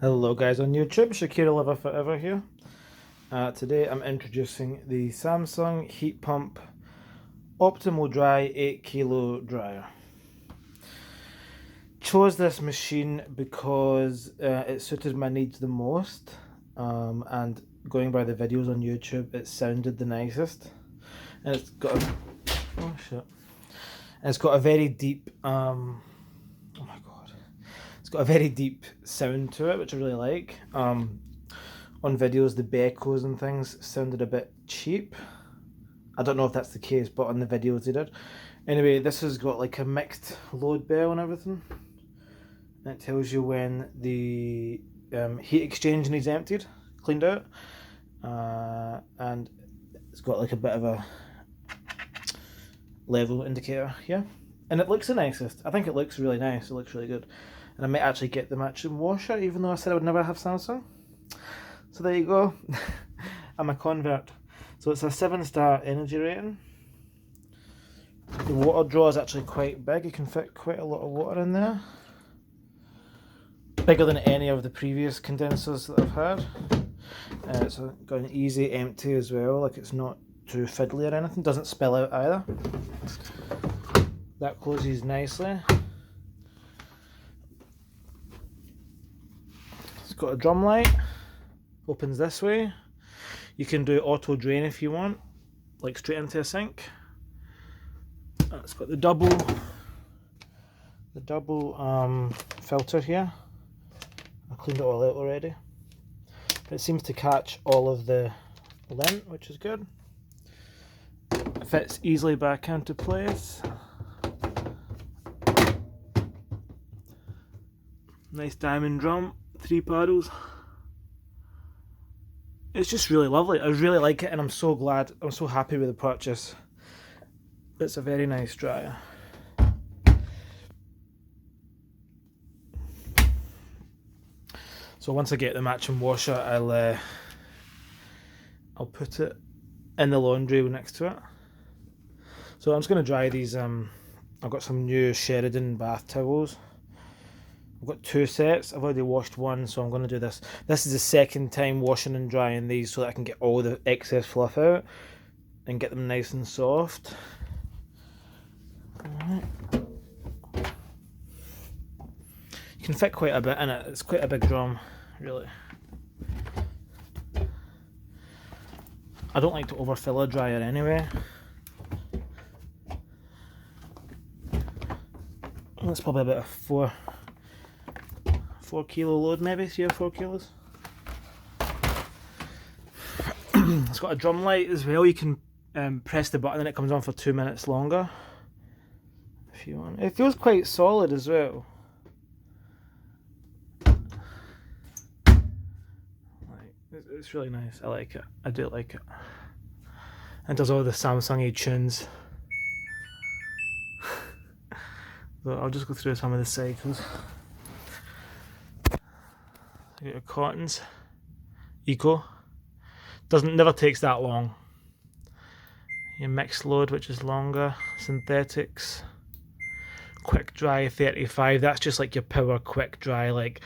Hello guys on YouTube, Shakira Liver Forever here. Today I'm introducing the Samsung Heat Pump Optimal Dry 8 Kilo Dryer. Chose this machine because it suited my needs the most, and going by the videos on YouTube it sounded the nicest, and it's got a, oh shit, and it's got a very deep oh my god, it's got a very deep sound to it, which I really like. On videos, the Beckos and things sounded a bit cheap. I don't know if that's the case, but on the videos they did. Anyway, this has got like a mixed load bell and everything. And it tells you when the heat exchange needs emptied, cleaned out. And it's got like a bit of a level indicator here. And it looks the nicest. I think it looks really nice. It looks really good. And I might actually get the matching washer, even though I said I would never have Samsung. So there you go. I'm a convert. So it's a 7-star energy rating. The water draw is actually quite big. You can fit quite a lot of water in there. Bigger than any of the previous condensers that I've had. It's got an easy empty as well. Like, it's not too fiddly or anything. Doesn't spill out either. That closes nicely. It's got a drum light. Opens this way. You can do auto drain if you want, like straight into a sink. It's got the double filter here. I cleaned it all out already, but it seems to catch all of the lint, which is good. It fits easily back into place. Nice diamond drum, 3 paddles. It's just really lovely. I really like it, and I'm so glad, I'm so happy with the purchase. It's a very nice dryer. So once I get the matching washer, I'll put it in the laundry next to it. So I'm just going to dry these. I've got some new Sheridan bath towels. I've got 2 sets. I've already washed one, so I'm going to do this. This is the second time washing and drying these so that I can get all the excess fluff out and get them nice and soft. Alright. You can fit quite a bit in it. It's quite a big drum, really. I don't like to overfill a dryer anyway. That's probably about a 4 kilo load, maybe 3 or 4 kilos. It's got a drum light as well. You can press the button and it comes on for 2 minutes longer if you want. It feels quite solid as well. It's really nice. I like it. I do like it. And does all the Samsung tunes. So I'll just go through some of the cycles. You got your cottons, eco, never takes that long. Your mixed load, which is longer, synthetics, quick dry 35. That's just like your power quick dry. Like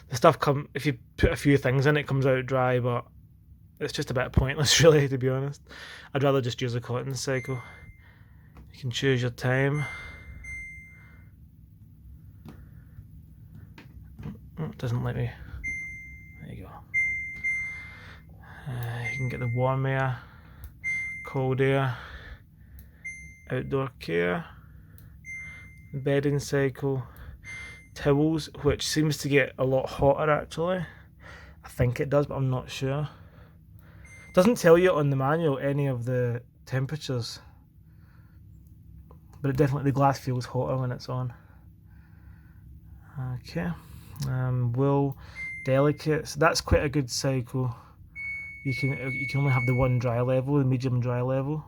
the stuff if you put a few things in, it comes out dry, but it's just a bit pointless, really, to be honest. I'd rather just use a cotton cycle. You can choose your time. Oh, it doesn't let me. There you go. You can get the warm air, cold air, outdoor care, bedding cycle, towels, which seems to get a lot hotter actually. I think it does, but I'm not sure. Doesn't tell you on the manual any of the temperatures, but it definitely, the glass feels hotter when it's on. Okay. Wool, delicate. So that's quite a good cycle. You can only have the one dry level, the medium dry level.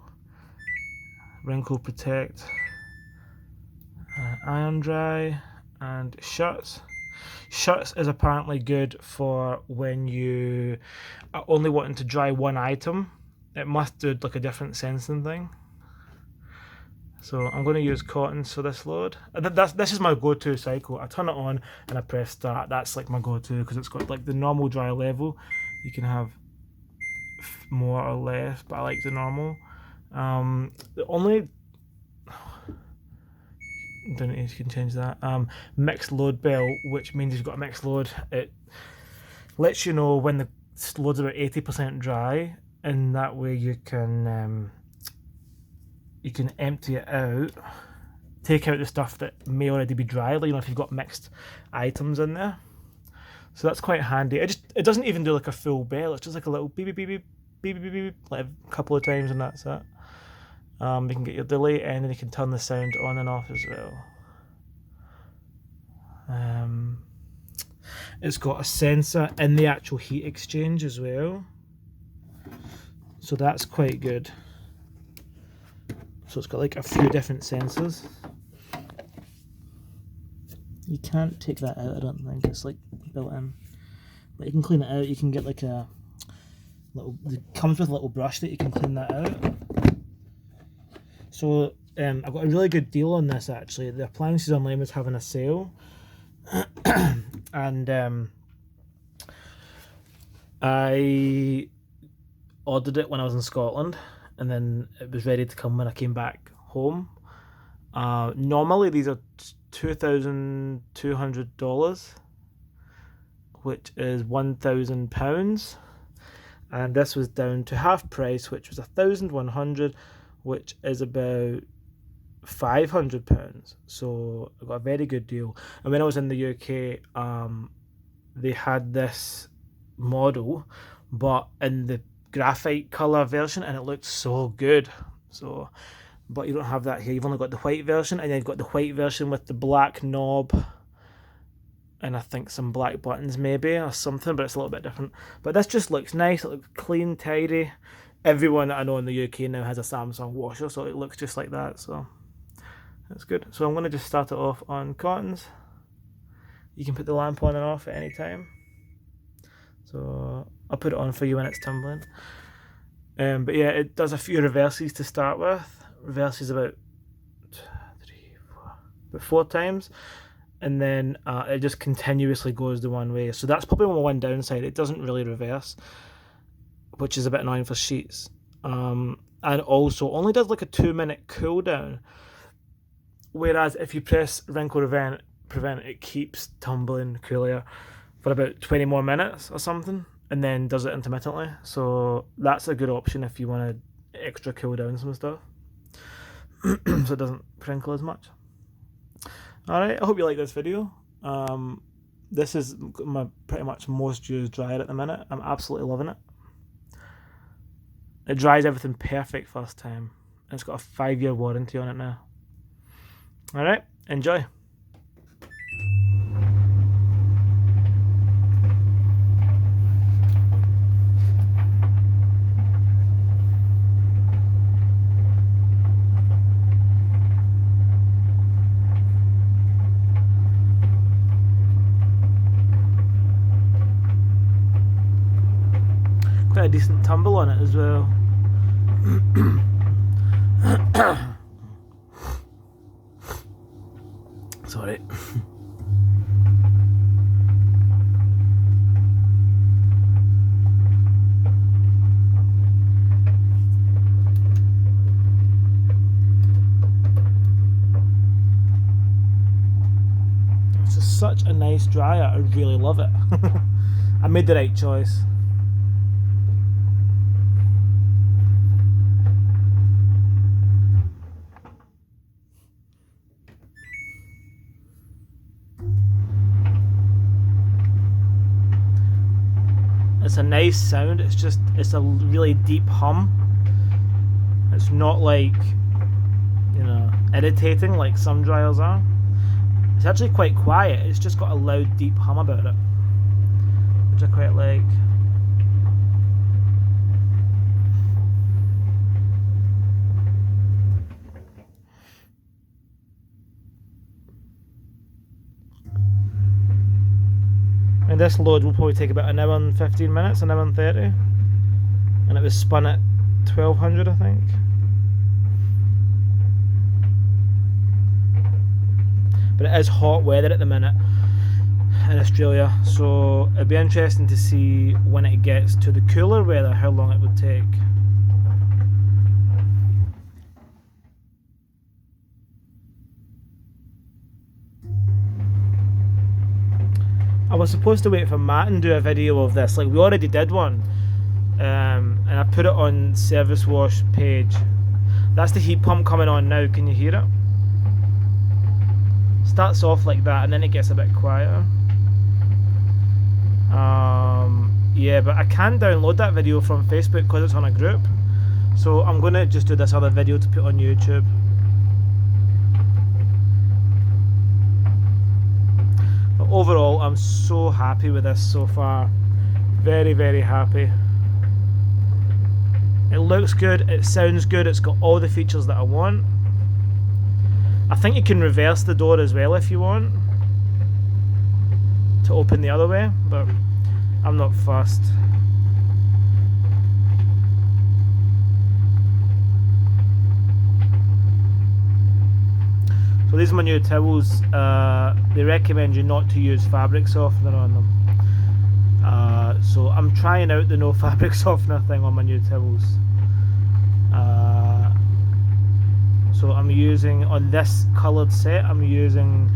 Wrinkle protect, iron dry, and shirts. Shirts is apparently good for when you are only wanting to dry one item. It must do like a different sensing thing. So I'm going to use cottons for this load. This is my go-to cycle. I turn it on and I press start. That's like my go-to because it's got like the normal dry level. You can have more or less, but I like the normal. The only don't know if you can change that. Mixed load bell, which means you've got a mixed load. It lets you know when the load's about 80% dry, and that way you can empty it out, take out the stuff that may already be dry, like, you know, if you've got mixed items in there. So that's quite handy. It doesn't even do like a full bell. It's just like a little beep beep beep beep beep beep beep, like a couple of times, and that's it. You can get your delay in, and you can turn the sound on and off as well. It's got a sensor in the actual heat exchange as well, so that's quite good. So it's got like a few different sensors. You can't take that out, I don't think. It's like built in, but you can clean it out. You can get like a little, it comes with a little brush that you can clean that out. So I got a really good deal on this actually. The Appliances Online was having a sale, and I ordered it when I was in Scotland, and then it was ready to come when I came back home. Normally these are $2,200, which is £1,000, and this was down to half price, which was $1,100, which is about £500. So I got a very good deal. And when I was in the UK, they had this model, but in the graphite color version, and it looked so good. So, but you don't have that here. You've only got the white version, and then you've got the white version with the black knob, and I think some black buttons maybe or something, but it's a little bit different. But this just looks nice. It looks clean, tidy. Everyone that I know in the UK now has a Samsung washer, so it looks just like that. So that's good. So I'm going to just start it off on cottons. You can put the lamp on and off at any time. So I'll put it on for you when it's tumbling. But yeah, it does a few reverses to start with. Reverses about 4 times, and then it just continuously goes the one way. So that's probably my one downside. It doesn't really reverse, which is a bit annoying for sheets. And also only does like a 2-minute cooldown. Whereas if you press wrinkle prevent, it keeps tumbling cooler for about 20 more minutes or something, and then does it intermittently. So that's a good option if you want to extra cool down some stuff, so it doesn't crinkle as much. Alright, I hope you like this video. This is my pretty much most used dryer at the minute. I'm absolutely loving it. It dries everything perfect first time. It's got a 5-year warranty on it now. Alright, enjoy. Quite a decent tumble on it as well. Sorry. It's just such a nice dryer. I really love it. I made the right choice. It's a nice sound. It's a really deep hum. It's not like, you know, irritating like some dryers are. It's actually quite quiet. It's just got a loud, deep hum about it, which I quite like. And this load will probably take about an hour and 15 minutes, an hour and 30. And it was spun at 1200, I think. but it is hot weather at the minute in Australia, so it'd be interesting to see when it gets to the cooler weather how long it would take. I was supposed to wait for Matt and do a video of this, like we already did one, and I put it on Service Wash page. That's the heat pump coming on now, can you hear it? Starts off like that and then it gets a bit quieter. Yeah, but I can't download that video from Facebook because it's on a group, so I'm going to just do this other video to put on YouTube. But overall, I'm so happy with this so far. Very, very happy. It looks good, it sounds good, it's got all the features that I want. I think you can reverse the door as well if you want to open the other way, but I'm not fussed. So these are my new towels. They recommend you not to use fabric softener on them. So I'm trying out the no fabric softener thing on my new towels. So I'm using, on this coloured set, I'm using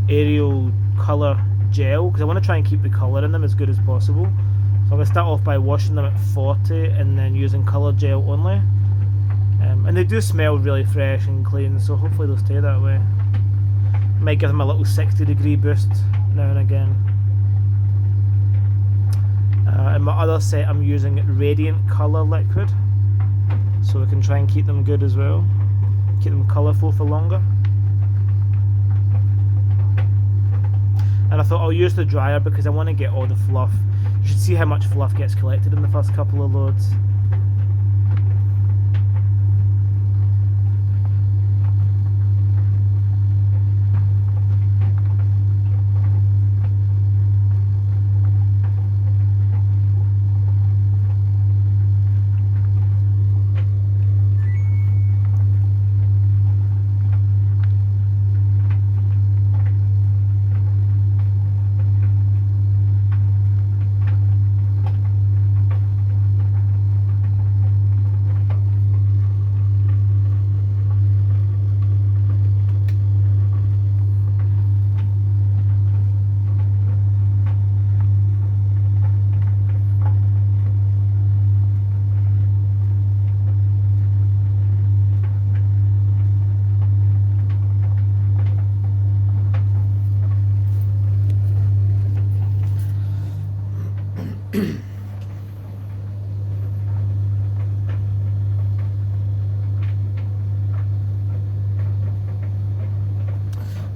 Ariel Colour Gel because I want to try and keep the colour in them as good as possible. So I'm going to start off by washing them at 40 and then using Colour Gel only. And they do smell really fresh and clean, so hopefully they'll stay that way. Might give them a little 60-degree boost now and again. In my other set I'm using Radiant Colour Liquid, so I can try and keep them good as well. Keep them colourful for longer. And I thought I'll use the dryer because I want to get all the fluff. You should see how much fluff gets collected in the first couple of loads.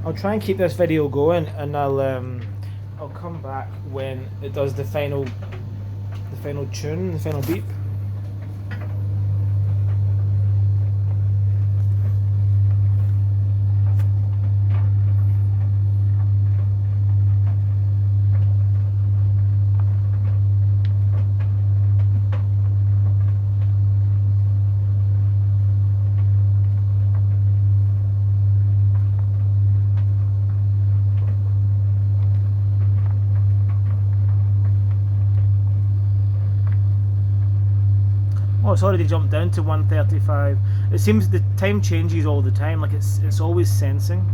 I'll try and keep this video going, and I'll come back when it does the final tune, the final beep. Oh, it's already jumped down to 135. It seems the time changes all the time, like it's always sensing.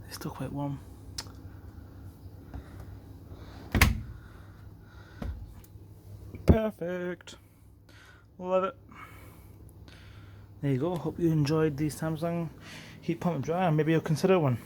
It's still quite warm. Perfect. Love it. There you go. Hope you enjoyed the Samsung heat pump dryer. Maybe you'll consider one.